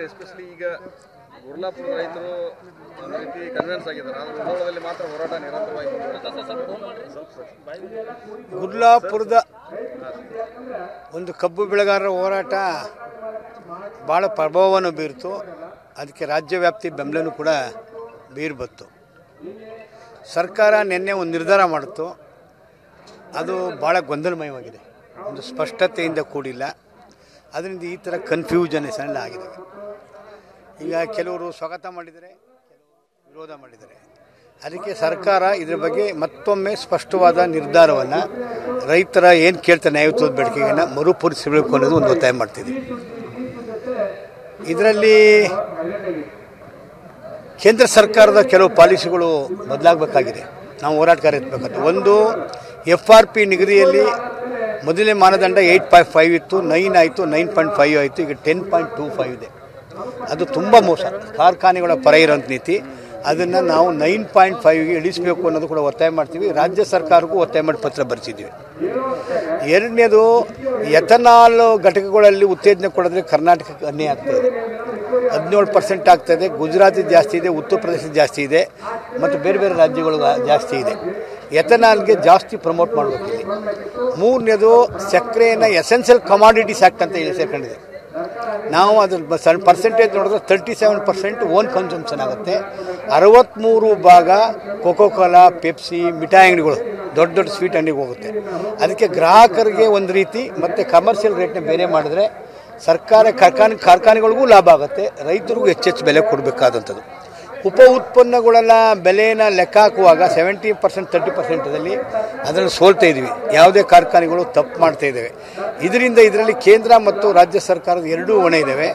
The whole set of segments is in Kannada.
ಎಸ್ಪೆಷಲಿ ಈಗ ಗುರ್ಲಾಪುರದ ರೈತರು ಒಂದು ರೀತಿ ಕನ್ವಿನ್ಸ್ ಆಗಿದ್ದಾರೆ, ಆದರೆ ಮುಧೋಳದಲ್ಲಿ ಮಾತ್ರ ಹೋರಾಟ ನಿರಂತರವಾಗಿ. ಗುರ್ಲಾಪುರದ ಒಂದು ಕಬ್ಬು ಬೆಳೆಗಾರರ ಹೋರಾಟ ಭಾಳ ಪ್ರಭಾವವನ್ನು ಬೀರ್ತು. ಅದಕ್ಕೆ ರಾಜ್ಯವ್ಯಾಪ್ತಿ ಬೆಂಬಲನೂ ಕೂಡ ಬೀರ್ಬತ್ತು. ಸರ್ಕಾರ ನಿನ್ನೆ ಒಂದು ನಿರ್ಧಾರ ಮಾಡಿತು, ಅದು ಭಾಳ ಗೊಂದಲಮಯವಾಗಿದೆ, ಒಂದು ಸ್ಪಷ್ಟತೆಯಿಂದ ಕೂಡಿಲ್ಲ. ಅದರಿಂದ ಈ ಥರ ಕನ್ಫ್ಯೂಷನ್ಸ್ ಎಲ್ಲ ಆಗಿದೆ. ಈಗ ಕೆಲವರು ಸ್ವಾಗತ ಮಾಡಿದರೆ, ಕೆಲವರು ವಿರೋಧ ಮಾಡಿದ್ದಾರೆ. ಅದಕ್ಕೆ ಸರ್ಕಾರ ಇದರ ಬಗ್ಗೆ ಮತ್ತೊಮ್ಮೆ ಸ್ಪಷ್ಟವಾದ ನಿರ್ಧಾರವನ್ನು ರೈತರ ಏನು ಕೇಳ್ತಾರೆ ನ್ಯಾಯಯುತವಾದ ಬೇಡಿಕೆಯನ್ನು ಮರುಪರಿಶೀಲಿಸಬೇಕು ಅನ್ನೋದು ಒಂದು ಒತ್ತಾಯ ಮಾಡ್ತಿದೆ. ಇದರಲ್ಲಿ ಕೇಂದ್ರ ಸರ್ಕಾರದ ಕೆಲವು ಪಾಲಿಸಿಗಳು ಬದಲಾಗಬೇಕಾಗಿದೆ. ನಾವು ಹೋರಾಟಗಾರ ಎತ್ತಬೇಕಾಗುತ್ತೆ. ಒಂದು, FRP ನಿಗದಿಯಲ್ಲಿ ಮೊದಲನೇ ಮಾನದಂಡ 8.5 ಇತ್ತು, 9 ಆಯಿತು, 9.5 ಆಯಿತು, ಈಗ 10.25 ಇದೆ. ಅದು ತುಂಬ ಮೋಸ, ಕಾರ್ಖಾನೆಗಳ ಪರ ಇರೋಂಥ ನೀತಿ. ಅದನ್ನು ನಾವು 9.5ಗೆ ಇಳಿಸಬೇಕು ಅನ್ನೋದು ಕೂಡ ಒತ್ತಾಯ ಮಾಡ್ತೀವಿ. ರಾಜ್ಯ ಸರ್ಕಾರಕ್ಕೂ ಒತ್ತಾಯ ಮಾಡಿ ಪತ್ರ ಬರೆಸಿದ್ದೀವಿ. ಎರಡನೇದು, ಎಥನಾಲ್ ಘಟಕಗಳಲ್ಲಿ ಉತ್ತೇಜನ ಕೊಡೋದ್ರೆ ಕರ್ನಾಟಕಕ್ಕೆ ಅನ್ಯಾಯ ಆಗ್ತಾಯಿದೆ. 17% ಆಗ್ತಾಯಿದೆ. ಗುಜರಾತ್ ಜಾಸ್ತಿ ಇದೆ, ಉತ್ತರ ಪ್ರದೇಶ ಜಾಸ್ತಿ ಇದೆ, ಮತ್ತು ಬೇರೆ ಬೇರೆ ರಾಜ್ಯಗಳು ಜಾಸ್ತಿ ಇದೆ. ಎಥನಾಲ್ಗೆ ಜಾಸ್ತಿ ಪ್ರಮೋಟ್ ಮಾಡಬೇಕು ಇಲ್ಲಿ. ಮೂರನೇದು, ಸಕ್ಕರೆಯನ್ನು ಎಸೆನ್ಷಿಯಲ್ ಕಮಾಡಿಟೀಸ್ ಆ್ಯಕ್ಟ್ ಅಂತ ಹೇಳಿ ಸೇರ್ಕೊಂಡಿದೆ. ನಾವು ಅದ್ರ ಪರ್ಸೆಂಟೇಜ್ ನೋಡಿದ್ರೆ 37% ಓನ್ ಕನ್ಸಂಪ್ಷನ್ ಆಗುತ್ತೆ. 63% ಕೋಕೋ ಕೋಲಾ, ಪೆಪ್ಸಿ, ಮಿಠಾಯಿ ಅಂಗಡಿಗಳು, ದೊಡ್ಡ ದೊಡ್ಡ ಸ್ವೀಟ್ ಅಂಗಡಿಗೆ ಹೋಗುತ್ತೆ. ಅದಕ್ಕೆ ಗ್ರಾಹಕರಿಗೆ ಒಂದು ರೀತಿ ಮತ್ತು ಕಮರ್ಷಿಯಲ್ ರೇಟ್ನ ಬೇರೆ ಮಾಡಿದ್ರೆ ಸರ್ಕಾರ ಕಾರ್ಖಾನೆಗಳಿಗೂ ಲಾಭ ಆಗುತ್ತೆ, ರೈತರಿಗೂ ಹೆಚ್ಚೆಚ್ಚು ಬೆಲೆ ಕೊಡಬೇಕಾದಂಥದ್ದು. ಉಪ ಉತ್ಪನ್ನಗಳೆಲ್ಲ ಬೆಲೆನ ಲೆಕ್ಕ ಹಾಕುವಾಗ 70%, 30%ದಲ್ಲಿ ಅದನ್ನು ಸೋಲ್ತಾ ಇದ್ವಿ. ಯಾವುದೇ ಕಾರ್ಖಾನೆಗಳು ತಪ್ಪು ಮಾಡ್ತಾ ಇದ್ದಾವೆ. ಇದರಲ್ಲಿ ಕೇಂದ್ರ ಮತ್ತು ರಾಜ್ಯ ಸರ್ಕಾರದ ಎರಡೂ ಹೊಣೆ ಇದ್ದಾವೆ.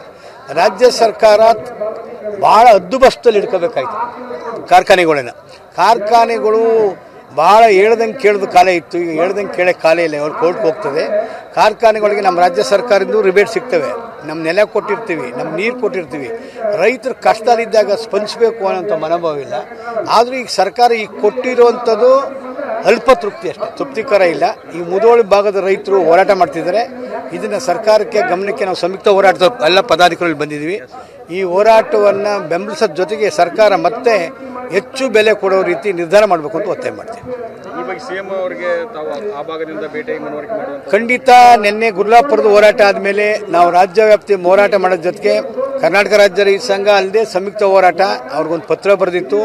ರಾಜ್ಯ ಸರ್ಕಾರ ಭಾಳ ಹದ್ದುಬಸ್ತಲ್ಲಿ ಇಟ್ಕೋಬೇಕಾಯ್ತು ಕಾರ್ಖಾನೆಗಳು ಭಾಳ ಹೇಳ್ದಂಗೆ ಕೇಳಿದ ಕಾಲ ಇತ್ತು. ಈಗ ಹೇಳ್ದಂಗೆ ಕೇಳೋ ಕಾಲ ಇಲ್ಲ, ಅವ್ರು ಕೋರ್ಟ್ಗೆ ಹೋಗ್ತದೆ. ಕಾರ್ಖಾನೆಗಳಿಗೆ ನಮ್ಮ ರಾಜ್ಯ ಸರ್ಕಾರದಿಂದ ರಿಬೇಟ್ ಸಿಗ್ತವೆ, ನಮ್ಮ ನೆಲ ಕೊಟ್ಟಿರ್ತೀವಿ, ನಮ್ಮ ನೀರು ಕೊಟ್ಟಿರ್ತೀವಿ. ರೈತರು ಕಷ್ಟದಲ್ಲಿದ್ದಾಗ ಸ್ಪಂದಿಸಬೇಕು ಅನ್ನೋಂಥ ಮನೋಭಾವ ಇಲ್ಲ. ಆದರೂ ಈಗ ಸರ್ಕಾರ ಈಗ ಕೊಟ್ಟಿರುವಂಥದ್ದು ಅಲ್ಪ ತೃಪ್ತಿ ಅಷ್ಟೇ, ತೃಪ್ತಿಕರ ಇಲ್ಲ. ಈ ಮುಧೋಳ ಭಾಗದ ರೈತರು ಹೋರಾಟ ಮಾಡ್ತಿದ್ದಾರೆ. ಇದನ್ನು ಸರ್ಕಾರಕ್ಕೆ ಗಮನಕ್ಕೆ ನಾವು ಸಂಯುಕ್ತ ಹೋರಾಟದ ಎಲ್ಲ ಪದಾಧಿಕಾರಿಗಳು ಬಂದಿದ್ದೀವಿ. ಈ ಹೋರಾಟವನ್ನು ಬೆಂಬಲಿಸೋದ ಜೊತೆಗೆ ಸರ್ಕಾರ ಮತ್ತೆ ಹೆಚ್ಚು ಬೆಲೆ ಕೊಡೋ ರೀತಿ ನಿರ್ಧಾರ ಮಾಡಬೇಕು ಅಂತ ಒತ್ತಾಯ ಮಾಡ್ತೀವಿ. ಈ ಬಗ್ಗೆ ಸಿಎಂ ಅವರಿಗೆ ತಾವು ಆ ಭಾಗದಿಂದ ಭೇಟಿಯಾಗಿ ಮನವರಿಕೆ ಮಾಡುವಂತ ಖಂಡಿತ. ನಿನ್ನೆ ಗುರ್ಲಾಪುರದ ಹೋರಾಟ ಆದಮೇಲೆ ನಾವು ರಾಜ್ಯ ವ್ಯಾಪ್ತಿ ಹೋರಾಟ ಮಾಡೋದ್ರ ಜೊತೆಗೆ ಕರ್ನಾಟಕ ರಾಜ್ಯ ರೈತ ಸಂಘ ಅಲ್ಲದೆ ಸಂಯುಕ್ತ ಹೋರಾಟ ಅವ್ರಿಗೊಂದು ಪತ್ರ ಬರೆದಿತ್ತು,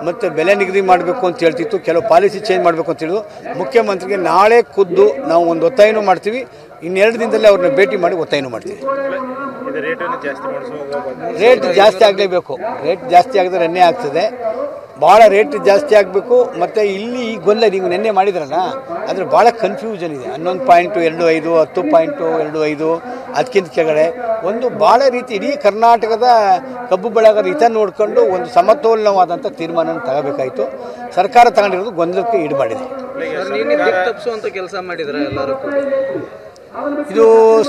ಮತ್ತು ಬೆಲೆ ನಿಗದಿ ಮಾಡಬೇಕು ಅಂತ ಹೇಳ್ತಿತ್ತು, ಕೆಲವು ಪಾಲಿಸಿ ಚೇಂಜ್ ಮಾಡಬೇಕು ಅಂತ ಹೇಳಿದ್ರು. ಮುಖ್ಯಮಂತ್ರಿಗೆ ನಾಳೆ ಖುದ್ದು ನಾವು ಒಂದು ಒತ್ತಾಯನೂ ಮಾಡ್ತೀವಿ, 2 ದಿನದಲ್ಲಿ ಅವ್ರನ್ನ ಭೇಟಿ ಮಾಡಿ ಒತ್ತಾಯನೂ ಮಾಡ್ತೀವಿ. ರೇಟ್ ಜಾಸ್ತಿ ಆಗಲೇಬೇಕು. ರೇಟ್ ಜಾಸ್ತಿ ಆಗಿದ್ರೆ ಅನ್ಯಾಯ ಆಗ್ತದೆ. ಭಾಳ ರೇಟ್ ಜಾಸ್ತಿ ಆಗಬೇಕು. ಮತ್ತು ಇಲ್ಲಿ ಈ ಗೊಂದಲ ನೀವು ನಿನ್ನೆ ಮಾಡಿದ್ರಲ್ಲ, ಅದ್ರ ಭಾಳ ಕನ್ಫ್ಯೂಷನ್ ಇದೆ. 11.25, 10.25, ಅದಕ್ಕಿಂತ ಕೆಳಗಡೆ ಒಂದು ಭಾಳ ರೀತಿ ಇಡೀ ಕರ್ನಾಟಕದ ಕಬ್ಬು ಬೆಳೆಗಾರ ಹಿತ ನೋಡಿಕೊಂಡು ಒಂದು ಸಮತೋಲನವಾದಂಥ ತೀರ್ಮಾನ ತಗೋಬೇಕಾಯಿತು. ಸರ್ಕಾರ ತಗೊಂಡಿರೋದು ಗೊಂದಲಕ್ಕೆ ಈಡು ಮಾಡಿದೆ. ಕೆಲಸ ಮಾಡಿದ್ರೆ ಎಲ್ಲರೂ ಇದು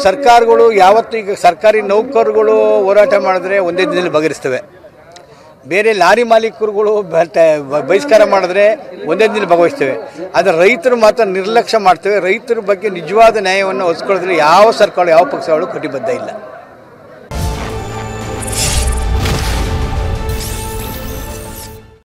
ಸರ್ಕಾರಗಳು ಯಾವತ್ತೂ ಈಗ ಸರ್ಕಾರಿ ನೌಕರರುಗಳು ಹೋರಾಟ ಮಾಡಿದ್ರೆ ಒಂದೇ ದಿನದಲ್ಲಿ ಬಗೆಹರಿಸ್ತವೆ. ಬೇರೆ ಲಾರಿ ಮಾಲೀಕರುಗಳು ಬಹಿಷ್ಕಾರ ಮಾಡಿದ್ರೆ ಒಂದೇ ದಿನ ಭಾಗವಹಿಸ್ತೇವೆ. ಆದರೆ ರೈತರು ಮಾತ್ರ ನಿರ್ಲಕ್ಷ್ಯ ಮಾಡ್ತೇವೆ. ರೈತರ ಬಗ್ಗೆ ನಿಜವಾದ ನ್ಯಾಯವನ್ನು ಒದಗಿಸ್ಕೊಳ್ಳೋದ್ರಲ್ಲಿ ಯಾವ ಸರ್ಕಾರ ಯಾವ ಪಕ್ಷಗಳು ಕಟಿಬದ್ಧ ಇಲ್ಲ.